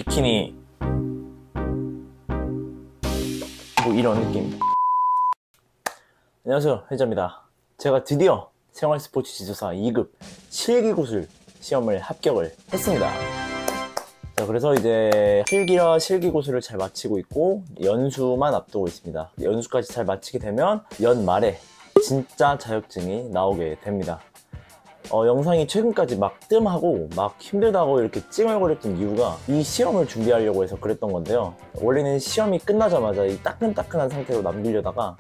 비키니 뭐 이런 느낌. 안녕하세요, 혜자입니다. 제가 드디어 생활스포츠 지도사 2급 실기구술 시험을 합격을 했습니다. 자, 그래서 이제 필기와 실기구술을 잘 마치고 있고 연수만 앞두고 있습니다. 연수까지 잘 마치게 되면 연말에 진짜 자격증이 나오게 됩니다. 영상이 최근까지 막 뜸하고 막 힘들다고 이렇게 찡얼거렸던 이유가 이 시험을 준비하려고 해서 그랬던 건데요. 원래는 시험이 끝나자마자 이 따끈따끈한 상태로 남기려다가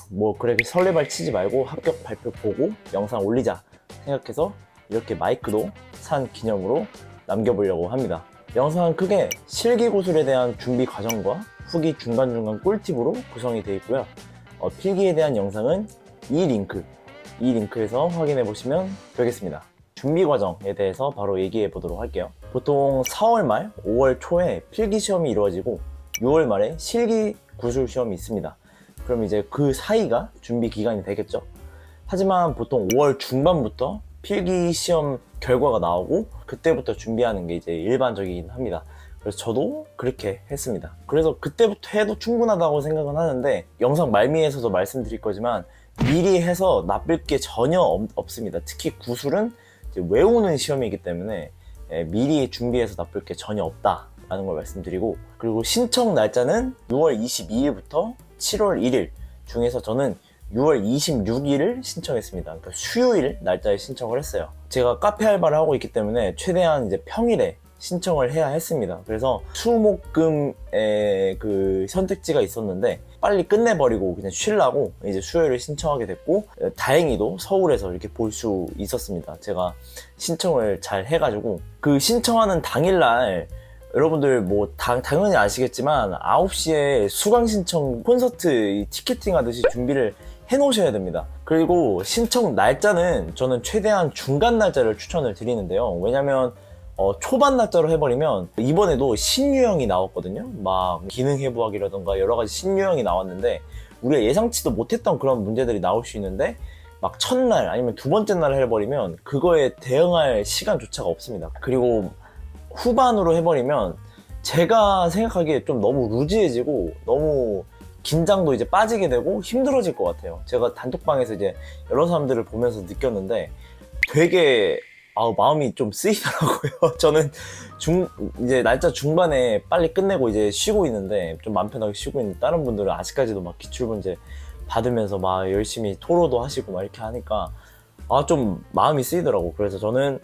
뭐 그래 설레발 치지 말고 합격 발표 보고 영상 올리자 생각해서 이렇게 마이크도 산 기념으로 남겨보려고 합니다. 영상은 크게 실기구술에 대한 준비 과정과 후기 중간중간 꿀팁으로 구성이 되어 있고요. 필기에 대한 영상은 이 링크에서 확인해 보시면 되겠습니다. 준비 과정에 대해서 바로 얘기해 보도록 할게요. 보통 4월 말, 5월 초에 필기 시험이 이루어지고 6월 말에 실기 구술 시험이 있습니다. 그럼 이제 그 사이가 준비 기간이 되겠죠. 하지만 보통 5월 중반부터 필기 시험 결과가 나오고 그때부터 준비하는 게 이제 일반적이긴 합니다. 그래서 저도 그렇게 했습니다. 그래서 그때부터 해도 충분하다고 생각은 하는데 영상 말미에서도 말씀드릴 거지만 미리 해서 나쁠 게 전혀 없습니다. 특히 구술은 이제 외우는 시험이기 때문에 미리 준비해서 나쁠 게 전혀 없다라는 걸 말씀드리고, 그리고 신청 날짜는 6월 22일부터 7월 1일 중에서 저는 6월 26일을 신청했습니다. 그러니까 수요일 날짜에 신청을 했어요. 제가 카페 알바를 하고 있기 때문에 최대한 이제 평일에 신청을 해야 했습니다. 그래서 수목금의 그 선택지가 있었는데 빨리 끝내버리고 그냥 쉬려고 이제 수요일을 신청하게 됐고, 다행히도 서울에서 이렇게 볼 수 있었습니다. 제가 신청을 잘 해가지고 그 신청하는 당일날 여러분들 뭐 당연히 아시겠지만 9시에 수강 신청 콘서트 티켓팅 하듯이 준비를 해 놓으셔야 됩니다. 그리고 신청 날짜는 저는 최대한 중간 날짜를 추천을 드리는데요. 왜냐면 초반 날짜로 해버리면 이번에도 신유형이 나왔거든요. 막 기능 회부하기라던가 여러가지 신유형이 나왔는데 우리가 예상치도 못했던 그런 문제들이 나올 수 있는데 막 첫날 아니면 두 번째 날 해버리면 그거에 대응할 시간조차가 없습니다. 그리고 후반으로 해버리면 제가 생각하기에 좀 너무 루즈해지고 너무 긴장도 이제 빠지게 되고 힘들어질 것 같아요. 제가 단톡방에서 이제 여러 사람들을 보면서 느꼈는데 되게 마음이 좀 쓰이더라고요. 저는 이제 날짜 중반에 빨리 끝내고 이제 쉬고 있는데 좀 마음 편하게 쉬고 있는데 다른 분들은 아직까지도 막 기출문제 받으면서 막 열심히 토로도 하시고 막 이렇게 하니까 좀 마음이 쓰이더라고. 그래서 저는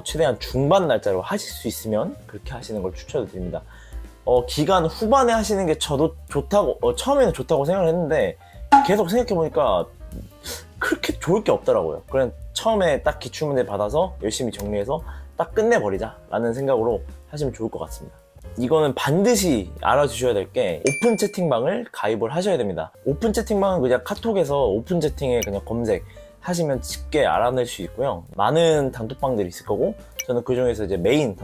최대한 중반 날짜로 하실 수 있으면 그렇게 하시는 걸 추천을 드립니다. 기간 후반에 하시는 게 저도 좋다고 처음에는 좋다고 생각을 했는데 계속 생각해보니까 그렇게 좋을 게 없더라고요. 그냥 처음에 딱 기출문제 받아서 열심히 정리해서 딱 끝내버리자 라는 생각으로 하시면 좋을 것 같습니다. 이거는 반드시 알아주셔야 될 게 오픈 채팅방을 가입을 하셔야 됩니다. 오픈 채팅방은 그냥 카톡에서 오픈 채팅에 그냥 검색하시면 쉽게 알아낼 수 있고요. 많은 단톡방들이 있을 거고 저는 그 중에서 이제 메인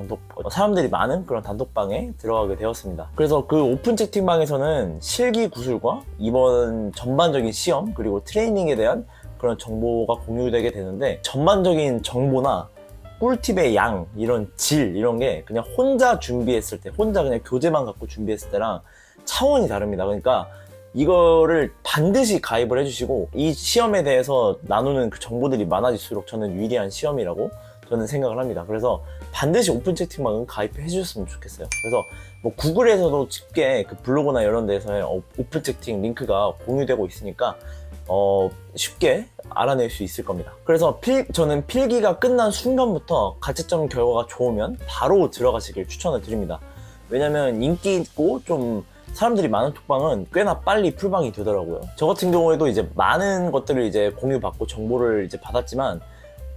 사람들이 많은 그런 단톡방에 들어가게 되었습니다. 그래서 그 오픈 채팅방에서는 실기 구술과 이번 전반적인 시험 그리고 트레이닝에 대한 그런 정보가 공유되게 되는데, 전반적인 정보나 꿀팁의 양, 이런 질 이런 게 그냥 혼자 준비했을 때, 혼자 그냥 교재만 갖고 준비했을 때랑 차원이 다릅니다. 그러니까 이거를 반드시 가입을 해주시고 이 시험에 대해서 나누는 그 정보들이 많아질수록 저는 유리한 시험이라고 저는 생각을 합니다. 그래서 반드시 오픈 채팅방은 가입해 주셨으면 좋겠어요. 그래서 뭐 구글에서도 쉽게 그 블로그나 이런 데서의 오픈 채팅 링크가 공유되고 있으니까 쉽게 알아낼 수 있을 겁니다. 그래서 저는 필기가 끝난 순간부터 가채점 결과가 좋으면 바로 들어가시길 추천을 드립니다. 왜냐면 인기 있고 좀 사람들이 많은 톡방은 꽤나 빨리 풀방이 되더라고요. 저 같은 경우에도 이제 많은 것들을 이제 공유받고 정보를 이제 받았지만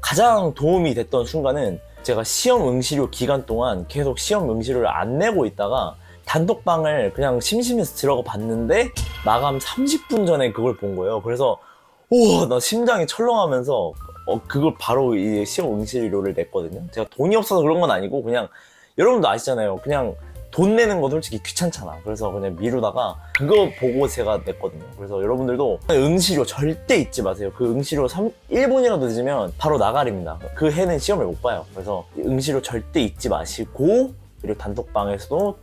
가장 도움이 됐던 순간은 제가 시험 응시료 기간 동안 계속 시험 응시료를 안 내고 있다가 단톡방을 그냥 심심해서 들어가 봤는데 마감 30분 전에 그걸 본 거예요. 그래서 우와, 나 심장이 철렁하면서 그걸 바로 이 시험 응시료를 냈거든요. 제가 돈이 없어서 그런 건 아니고 그냥 여러분도 아시잖아요. 그냥 돈 내는 거 솔직히 귀찮잖아. 그래서 그냥 미루다가 그거 보고 제가 냈거든요. 그래서 여러분들도 응시료 절대 잊지 마세요. 그 응시료 1분이라도 늦으면 바로 나가립니다. 그 해는 시험을 못 봐요. 그래서 응시료 절대 잊지 마시고 그리고 단톡방에서도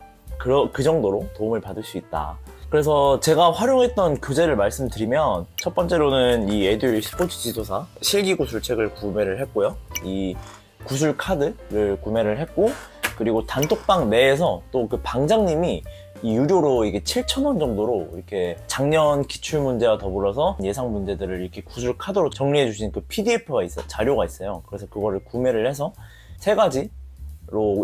그 정도로 도움을 받을 수 있다. 그래서 제가 활용했던 교재를 말씀드리면, 첫 번째로는 이 에듀윌 스포츠 지도사 실기 구술 책을 구매를 했고요. 이 구술 카드를 구매를 했고, 그리고 단톡방 내에서 또 그 방장님이 이 유료로 이게 7,000원 정도로 이렇게 작년 기출문제와 더불어서 예상 문제들을 이렇게 구술 카드로 정리해 주신 그 PDF가 있어요. 자료가 있어요. 그래서 그거를 구매를 해서 3가지로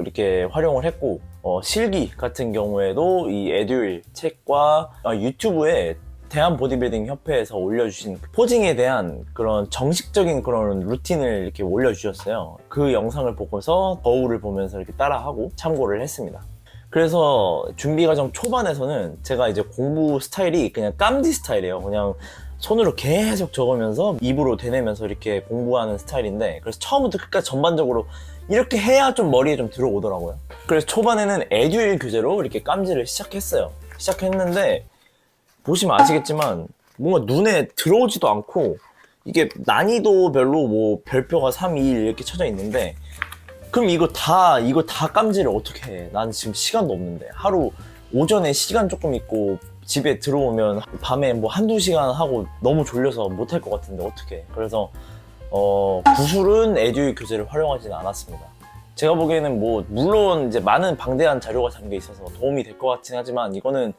이렇게 활용을 했고, 실기 같은 경우에도 이 에듀윌 책과 유튜브에 대한 보디빌딩 협회에서 올려주신 포징에 대한 그런 정식적인 그런 루틴을 이렇게 올려주셨어요. 그 영상을 보고서 거울을 보면서 이렇게 따라하고 참고를 했습니다. 그래서 준비 과정 초반에서는 제가 이제 공부 스타일이 그냥 깜지 스타일이에요. 그냥 손으로 계속 적으면서 입으로 되뇌면서 이렇게 공부하는 스타일인데, 그래서 처음부터 끝까지 전반적으로 이렇게 해야 좀 머리에 좀 들어오더라고요. 그래서 초반에는 에듀윌 교재로 이렇게 깜지를 시작했는데 보시면 아시겠지만 뭔가 눈에 들어오지도 않고, 이게 난이도별로 뭐 별표가 3, 2, 1 이렇게 쳐져 있는데, 그럼 이거 다 깜지를 어떻게 해? 난 지금 시간도 없는데, 하루 오전에 시간 조금 있고 집에 들어오면 밤에 뭐 1~2시간 하고 너무 졸려서 못할 것 같은데 어떻게 해? 그래서 구술은 에듀윌 교재를 활용하지는 않았습니다. 제가 보기에는 뭐 물론 이제 많은 방대한 자료가 담겨 있어서 도움이 될 것 같긴 하지만, 이거는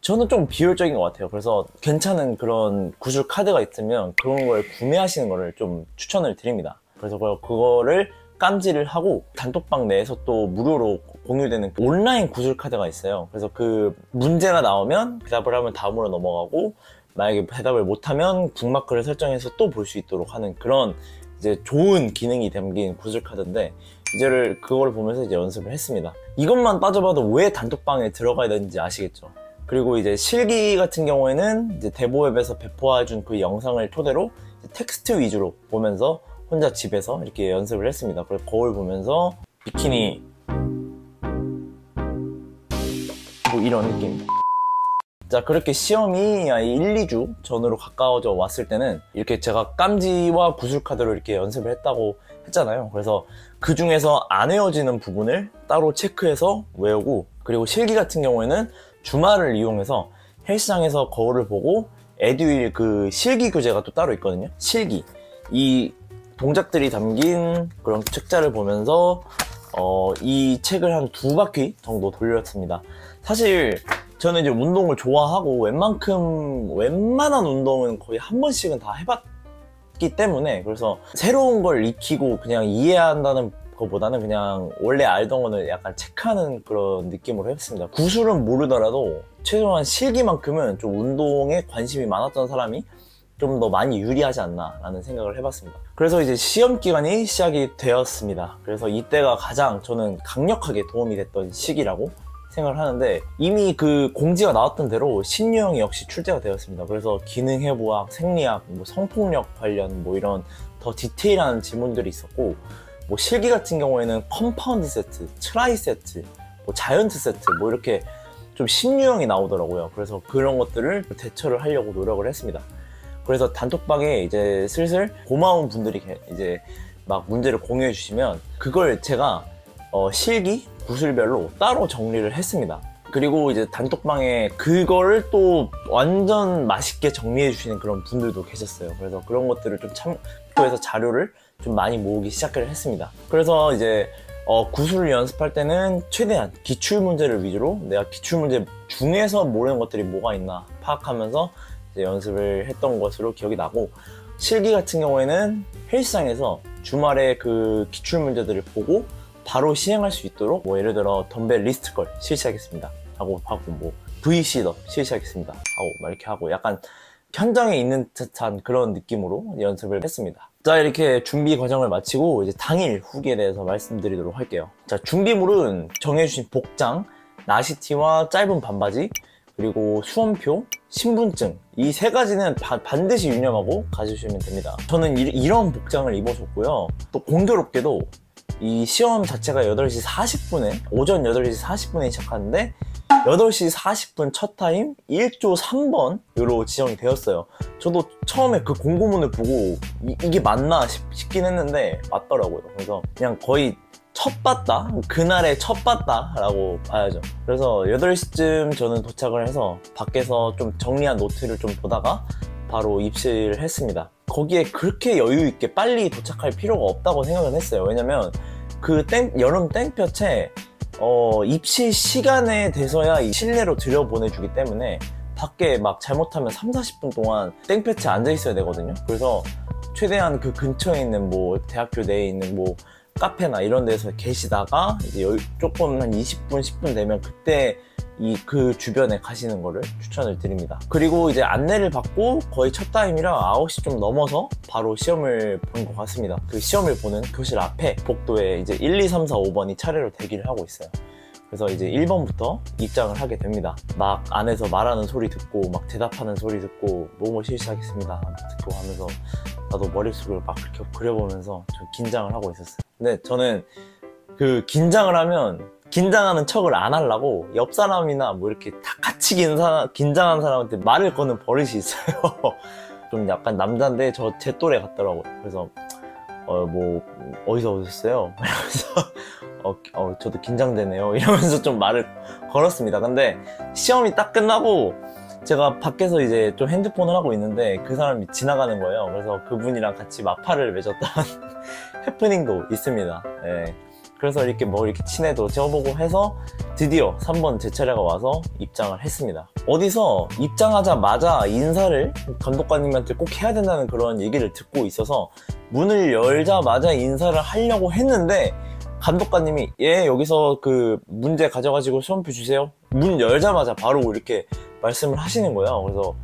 저는 좀 비효율적인 것 같아요. 그래서 괜찮은 그런 구술 카드가 있으면 그런 걸 구매하시는 거를 좀 추천을 드립니다. 그래서 그거를 깜지를 하고, 단톡방 내에서 또 무료로 공유되는 온라인 구술 카드가 있어요. 그래서 그 문제가 나오면 대답을 하면 다음으로 넘어가고, 만약에 대답을 못하면 북마크를 설정해서 또 볼 수 있도록 하는 그런 이제 좋은 기능이 담긴 구술 카드인데, 그걸 보면서 이제 연습을 했습니다. 이것만 따져봐도 왜 단톡방에 들어가야 되는지 아시겠죠? 그리고 이제 실기 같은 경우에는 이제 대보웹에서 배포해준 그 영상을 토대로 텍스트 위주로 보면서 혼자 집에서 이렇게 연습을 했습니다. 그래서 거울 보면서 비키니 뭐 이런 느낌. 자, 그렇게 시험이 1, 2주 전으로 가까워져 왔을 때는 이렇게 제가 깜지와 구술카드로 이렇게 연습을 했다고 했잖아요. 그래서 그 중에서 안 외워지는 부분을 따로 체크해서 외우고, 그리고 실기 같은 경우에는 주말을 이용해서 헬스장에서 거울을 보고 에듀윌 그 실기 교재가 또 따로 있거든요. 실기. 이 동작들이 담긴 그런 책자를 보면서 이 책을 한 2바퀴 정도 돌렸습니다. 사실 저는 이제 운동을 좋아하고 웬만한 운동은 거의 한 번씩은 다 해봤기 때문에, 그래서 새로운 걸 익히고 그냥 이해한다는 것보다는 그냥 원래 알던 거는 약간 체크하는 그런 느낌으로 했습니다. 구술은 모르더라도 최소한 실기만큼은 좀 운동에 관심이 많았던 사람이 좀 더 많이 유리하지 않나 라는 생각을 해봤습니다. 그래서 이제 시험 기간이 시작이 되었습니다. 그래서 이때가 가장 저는 강력하게 도움이 됐던 시기라고 생각을 하는데, 이미 그 공지가 나왔던 대로 신유형이 역시 출제가 되었습니다. 그래서 기능해부학, 생리학, 뭐 성폭력 관련 뭐 이런 더 디테일한 질문들이 있었고, 뭐 실기 같은 경우에는 컴파운드 세트, 트라이 세트, 뭐 자이언트 세트 뭐 이렇게 좀 신유형이 나오더라고요. 그래서 그런 것들을 대처를 하려고 노력을 했습니다. 그래서 단톡방에 이제 슬슬 고마운 분들이 이제 막 문제를 공유해 주시면 그걸 제가 실기, 구술별로 따로 정리를 했습니다. 그리고 이제 단톡방에 그거를 또 완전 맛있게 정리해 주시는 그런 분들도 계셨어요. 그래서 그런 것들을 좀 참고해서 자료를 좀 많이 모으기 시작을 했습니다. 그래서 이제 구술을 연습할 때는 최대한 기출문제를 위주로 내가 기출문제 중에서 모르는 것들이 뭐가 있나 파악하면서 이제 연습을 했던 것으로 기억이 나고, 실기 같은 경우에는 헬스장에서 주말에 그 기출문제들을 보고 바로 시행할 수 있도록 뭐 예를 들어 덤벨 리스트걸 실시하겠습니다 하고 뭐 V시더 실시하겠습니다 하고 막 이렇게 하고, 약간 현장에 있는 듯한 그런 느낌으로 연습을 했습니다. 자, 이렇게 준비 과정을 마치고 이제 당일 후기에 대해서 말씀드리도록 할게요. 자, 준비물은 정해주신 복장, 나시티와 짧은 반바지, 그리고 수험표, 신분증, 이 3가지는 반드시 유념하고 가주시면 됩니다. 저는 이런 복장을 입어줬고요. 또 공교롭게도 이 시험 자체가 8시 40분에 오전 8시 40분에 시작하는데 8시 40분 첫 타임 1조 3번으로 지정이 되었어요. 저도 처음에 그 공고문을 보고 이게 맞나 싶긴 했는데 맞더라고요. 그래서 그냥 거의 첫 봤다? 그날의 첫 봤다 라고 봐야죠. 그래서 8시쯤 저는 도착을 해서 밖에서 좀 정리한 노트를 좀 보다가 바로 입실을 했습니다. 거기에 그렇게 여유 있게 빨리 도착할 필요가 없다고 생각은 했어요. 왜냐면 그 여름 땡볕에 입실 시간에 돼서야 이 실내로 들여보내주기 때문에 밖에 막 잘못하면 3-40분 동안 땡볕에 앉아 있어야 되거든요. 그래서 최대한 그 근처에 있는 뭐 대학교 내에 있는 뭐 카페나 이런 데서 계시다가 이제 조금 한 20분, 10분 되면 그때 그 주변에 가시는 거를 추천을 드립니다. 그리고 이제 안내를 받고 거의 첫 타임이라 9시 좀 넘어서 바로 시험을 본 것 같습니다. 그 시험을 보는 교실 앞에 복도에 이제 1, 2, 3, 4, 5번이 차례로 대기를 하고 있어요. 그래서 이제 1번부터 입장을 하게 됩니다. 막 안에서 말하는 소리 듣고 막 대답하는 소리 듣고 뭐뭐 실시하겠습니다 듣고 하면서 나도 머릿속으로 막 그렇게 그려보면서 좀 긴장을 하고 있었어요. 근데 저는 그 긴장을 하면 긴장하는 척을 안 하려고 옆 사람이나 뭐 이렇게 다 같이 긴장한 사람한테 말을 거는 버릇이 있어요. 좀 약간 남자인데 제 또래 같더라고요. 그래서 뭐 어디서 오셨어요? 이러면서 저도 긴장되네요 이러면서 좀 말을 걸었습니다. 근데 시험이 딱 끝나고 제가 밖에서 이제 좀 핸드폰을 하고 있는데 그 사람이 지나가는 거예요. 그래서 그분이랑 같이 마팔을 맺었던 해프닝도 있습니다. 네. 그래서 이렇게 뭐 이렇게 친해도 지어보고 해서 드디어 3번 제 차례가 와서 입장을 했습니다. 어디서 입장하자마자 인사를 감독관님한테 꼭 해야 된다는 그런 얘기를 듣고 있어서 문을 열자마자 인사를 하려고 했는데 감독관님이 여기서 그 문제 가져가지고 시험표 주세요. 문 열자마자 바로 이렇게 말씀을 하시는 거예요. 그래서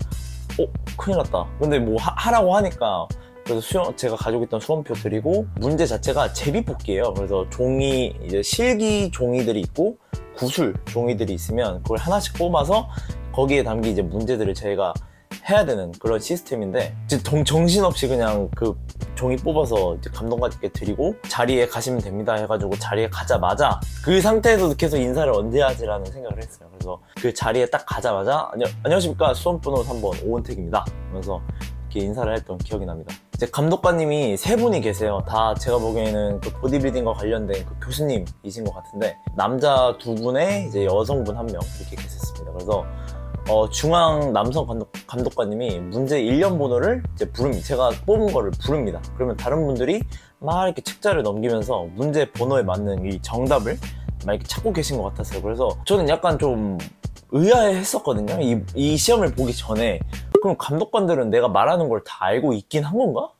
큰일 났다. 근데 뭐 하라고 하니까 그래서 제가 가지고 있던 수험표 드리고 문제 자체가 제비뽑기예요. 그래서 종이 이제 실기 종이들이 있고 구술 종이들이 있으면 그걸 하나씩 뽑아서 거기에 담긴 이제 문제들을 저희가 해야 되는 그런 시스템인데 이제 정신없이 그냥 그 종이 뽑아서 이제 감독관님께 드리고 자리에 가시면 됩니다 해가지고 자리에 가자마자 그 상태에서 계속 인사를 언제 하지라는 생각을 했어요. 그래서 그 자리에 딱 가자마자 안녕하십니까 수험번호 3번 오은택입니다 하면서 이렇게 인사를 했던 기억이 납니다. 이제 감독관님이 3분이 계세요. 다 제가 보기에는 그 보디빌딩과 관련된 그 교수님이신 것 같은데 남자 2분에 이제 여성분 1명 이렇게 계셨습니다. 그래서 중앙 남성 감독관님이 문제 1년 번호를 이제 부릅니다. 제가 뽑은 거를 부릅니다. 그러면 다른 분들이 막 이렇게 책자를 넘기면서 문제 번호에 맞는 이 정답을 막 이렇게 찾고 계신 것 같았어요. 그래서 저는 약간 좀 의아해 했었거든요. 이 시험을 보기 전에 그럼 감독관들은 내가 말하는 걸 다 알고 있긴 한 건가?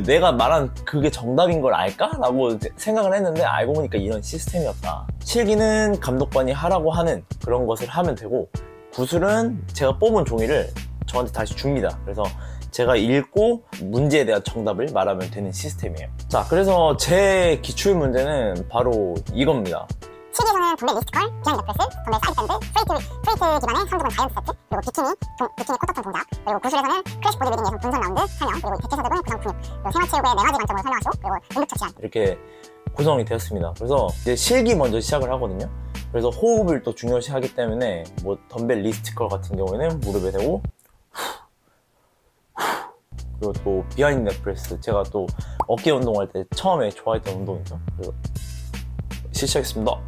내가 말한 그게 정답인 걸 알까? 라고 생각을 했는데 알고 보니까 이런 시스템이었다. 실기는 감독관이 하라고 하는 그런 것을 하면 되고 구술은 제가 뽑은 종이를 저한테 다시 줍니다. 그래서 제가 읽고 문제에 대한 정답을 말하면 되는 시스템이에요. 자, 그래서 제 기출 문제는 바로 이겁니다. 실기에서는 덤벨 리스트컬, 비하인드 프레스, 덤벨 사이드밴드, 스트레이트 기반의 상부근 자이언트 세트, 그리고 비키니 쿼터턴 동작, 그리고 구술에서는 클래식 보디빌딩에서 분선 라운드 설명, 그리고 대체사격은 구상 근육, 그리고 생활체육의 4가지 관점으로 설명하시고, 그리고 응급처 치안 이렇게 구성이 되었습니다. 그래서 이제 실기 먼저 시작을 하거든요. 그래서 호흡을 또 중요시 하기 때문에 뭐 덤벨 리스트컬 같은 경우에는 무릎에 대고 그리고 또 비하인드 프레스, 제가 또 어깨 운동할 때 처음에 좋아했던 운동이죠. 그래서 시작하겠습니다.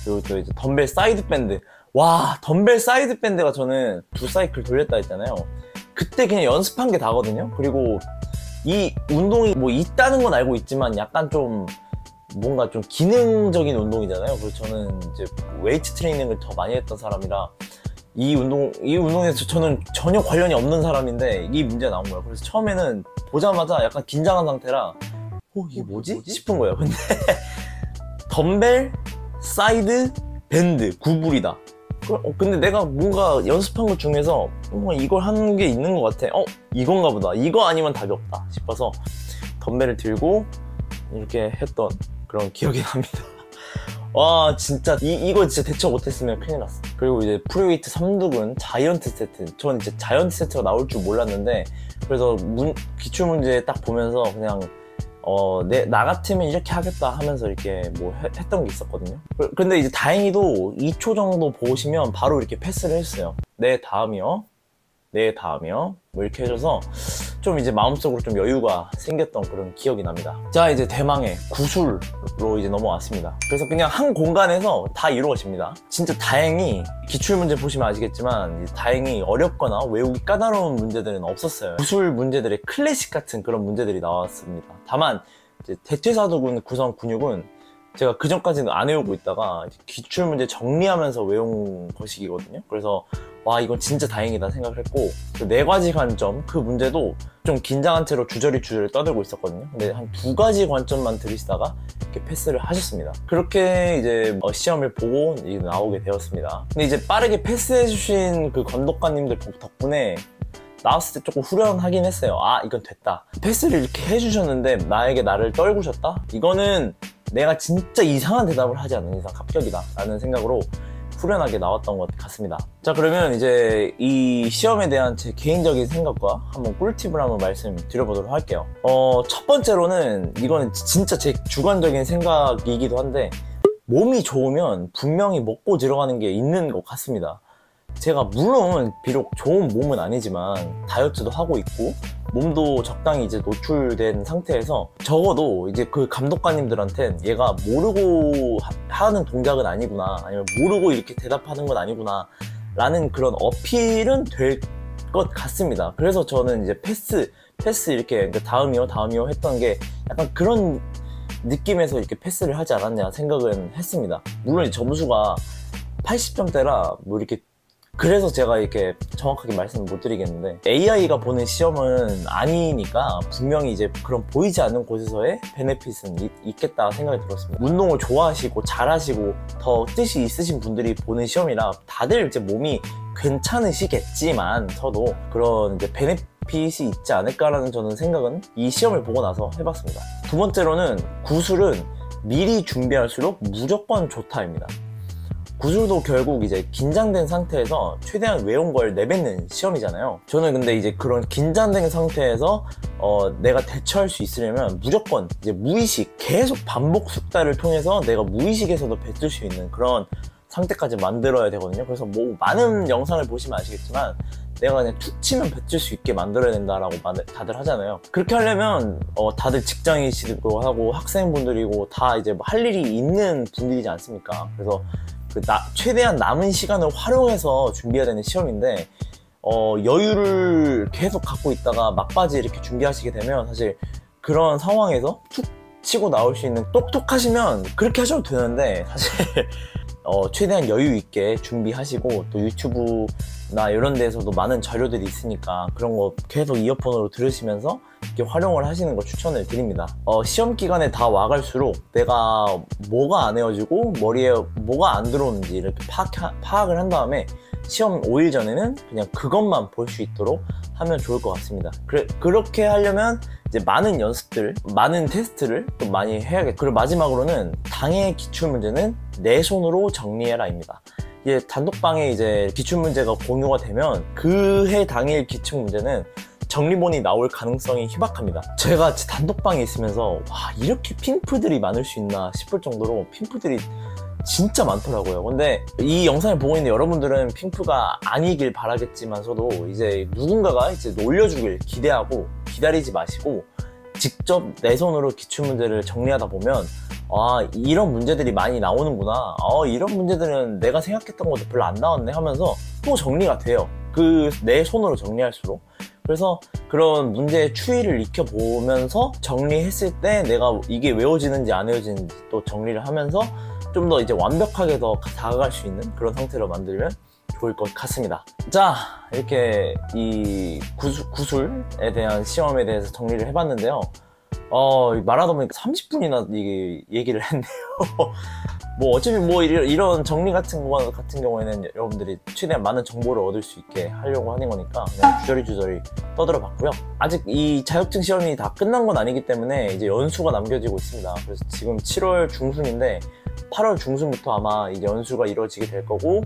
그리고 또 이제 덤벨 사이드 밴드. 와, 덤벨 사이드 밴드가 저는 2사이클 돌렸다 했잖아요. 그때 그냥 연습한 게 다거든요. 그리고 이 운동이 뭐 있다는 건 알고 있지만 약간 좀 뭔가 좀 기능적인 운동이잖아요. 그래서 저는 이제 웨이트 트레이닝을 더 많이 했던 사람이라 이 운동에서 저는 전혀 관련이 없는 사람인데 이 문제가 나온 거예요. 그래서 처음에는 보자마자 약간 긴장한 상태라 이게 뭐지? 싶은 거예요. 근데 덤벨 사이드 밴드 구불이다. 근데 내가 뭔가 연습한 것 중에서 뭔가 이걸 하는 게 있는 것 같아. 이건가 보다. 이거 아니면 답이 없다 싶어서 덤벨을 들고 이렇게 했던 그런 기억이 납니다. 와, 진짜 이거 진짜 대처 못했으면 큰일 났어. 그리고 이제 프리웨이트 3두근 자이언트 세트. 전 이제 자이언트 세트가 나올 줄 몰랐는데 그래서 기출문제 딱 보면서 그냥 나 같으면 이렇게 하겠다 하면서 이렇게 뭐 했던 게 있었거든요. 근데 이제 다행히도 2초 정도 보시면 바로 이렇게 패스를 했어요. 네, 다음이요. 내 다음이요 뭐 이렇게 해줘서 좀 이제 마음속으로 좀 여유가 생겼던 그런 기억이 납니다. 자, 이제 대망의 구술로 이제 넘어왔습니다. 그래서 그냥 한 공간에서 다 이루어집니다. 진짜 다행히 기출문제 보시면 아시겠지만 다행히 어렵거나 외우기 까다로운 문제들은 없었어요. 구술 문제들의 클래식 같은 그런 문제들이 나왔습니다. 다만 이제 대퇴사두근 구성 근육은 제가 그 전까지는 안 외우고 있다가 기출문제 정리하면서 외운 것이거든요. 그래서 와, 이건 진짜 다행이다 생각을 했고, 그 네 가지 관점, 그 문제도 좀 긴장한 채로 주저리 떠들고 있었거든요. 근데 한 2가지 관점만 들으시다가 이렇게 패스를 하셨습니다. 그렇게 이제 시험을 보고 이제 나오게 되었습니다. 근데 이제 빠르게 패스해주신 그 감독관님들 덕분에 나왔을 때 조금 후련하긴 했어요. 아, 이건 됐다. 패스를 이렇게 해주셨는데 나를 떨구셨다? 이거는 내가 진짜 이상한 대답을 하지 않는 이상 합격이다 라는 생각으로 후련하게 나왔던 것 같습니다. 자, 그러면 이제 이 시험에 대한 제 개인적인 생각과 한번 꿀팁을 한번 말씀드려보도록 할게요. 첫 번째로는 이거는 진짜 제 주관적인 생각이기도 한데, 몸이 좋으면 분명히 먹고 들어가는 게 있는 것 같습니다. 제가 물론 비록 좋은 몸은 아니지만 다이어트도 하고 있고 몸도 적당히 이제 노출된 상태에서 적어도 이제 그 감독관님들한텐 얘가 모르고 하는 동작은 아니구나, 아니면 모르고 이렇게 대답하는 건 아니구나 라는 그런 어필은 될 것 같습니다. 그래서 저는 이제 패스 이렇게 다음이요 했던 게 약간 그런 느낌에서 이렇게 패스를 하지 않았냐 생각은 했습니다. 물론 이 점수가 80점대라 뭐 이렇게, 그래서 제가 이렇게 정확하게 말씀을 못 드리겠는데, AI가 보는 시험은 아니니까 분명히 이제 그런 보이지 않는 곳에서의 베네핏은 있겠다 생각이 들었습니다. 운동을 좋아하시고 잘하시고 더 뜻이 있으신 분들이 보는 시험이라 다들 이제 몸이 괜찮으시겠지만 저도 그런 이제 베네핏이 있지 않을까라는 저는 생각은 이 시험을 보고 나서 해봤습니다. 두 번째로는 구술은 미리 준비할수록 무조건 좋다입니다. 구술도 결국 이제 긴장된 상태에서 최대한 외운 걸 내뱉는 시험이잖아요. 저는 근데 이제 그런 긴장된 상태에서 내가 대처할 수 있으려면 무조건 이제 무의식, 계속 반복 숙달을 통해서 내가 무의식에서도 뱉을 수 있는 그런 상태까지 만들어야 되거든요. 그래서 뭐 많은 영상을 보시면 아시겠지만 내가 그냥 툭 치면 뱉을 수 있게 만들어야 된다라고 다들 하잖아요. 그렇게 하려면 다들 직장이시고 하고 학생분들이고 다 이제 뭐 할 일이 있는 분들이지 않습니까? 그래서 최대한 남은 시간을 활용해서 준비해야 되는 시험인데 여유를 계속 갖고 있다가 막바지 이렇게 준비하시게 되면 사실 그런 상황에서 툭 치고 나올 수 있는, 똑똑하시면 그렇게 하셔도 되는데 사실 최대한 여유 있게 준비하시고, 또 유튜브나 이런 데에서도 많은 자료들이 있으니까 그런 거 계속 이어폰으로 들으시면서 이렇게 활용을 하시는 걸 추천을 드립니다. 시험 기간에 다 와갈수록 내가 뭐가 안 외워지고 머리에 뭐가 안 들어오는지 이렇게 파악을 한 다음에 시험 5일 전에는 그냥 그것만 볼 수 있도록 하면 좋을 것 같습니다. 그렇게 하려면 이제 많은 연습들, 많은 테스트를 또 많이 해야겠죠. 그리고 마지막으로는 당일 기출문제는 내 손으로 정리해라입니다. 이게 단톡방에 이제 기출문제가 공유가 되면 그 해 당일 기출문제는 정리본이 나올 가능성이 희박합니다. 제가 단톡방에 있으면서 와, 이렇게 핑프들이 많을 수 있나 싶을 정도로 핑프들이 진짜 많더라고요. 근데 이 영상을 보고 있는 여러분들은 핑프가 아니길 바라겠지만서도 이제 누군가가 이제 올려주길 기대하고 기다리지 마시고 직접 내 손으로 기출문제를 정리하다 보면 이런 문제들이 많이 나오는구나, 이런 문제들은 내가 생각했던 것도 별로 안 나왔네 하면서 또 정리가 돼요. 내 손으로 정리할수록. 그래서 그런 문제의 추이를 익혀보면서 정리했을 때 내가 이게 외워지는지 안 외워지는지 또 정리를 하면서 좀 더 이제 완벽하게 더 다가갈 수 있는 그런 상태로 만들면 좋을 것 같습니다. 자, 이렇게 이 구술에 대한 시험에 대해서 정리를 해봤는데요. 말하다 보니까 30분이나 이게 얘기를 했네요. 뭐 어차피 뭐 이런 정리 같은 경우에는 여러분들이 최대한 많은 정보를 얻을 수 있게 하려고 하는 거니까 그냥 주저리 떠들어 봤고요. 아직 이 자격증 시험이 다 끝난 건 아니기 때문에 이제 연수가 남겨지고 있습니다. 그래서 지금 7월 중순인데 8월 중순부터 아마 이제 연수가 이루어지게 될 거고,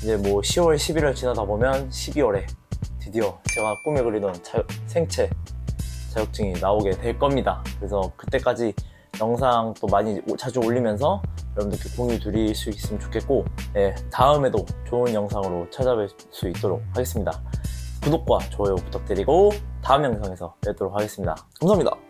이제 뭐 10월, 11월 지나다 보면 12월에 드디어 제가 꿈에 그리던 생체 자격증이 나오게 될 겁니다. 그래서 그때까지 영상 또 많이 자주 올리면서 여러분들께 공유 드릴 수 있으면 좋겠고, 다음에도 좋은 영상으로 찾아뵐 수 있도록 하겠습니다. 구독과 좋아요 부탁드리고 다음 영상에서 뵙도록 하겠습니다. 감사합니다.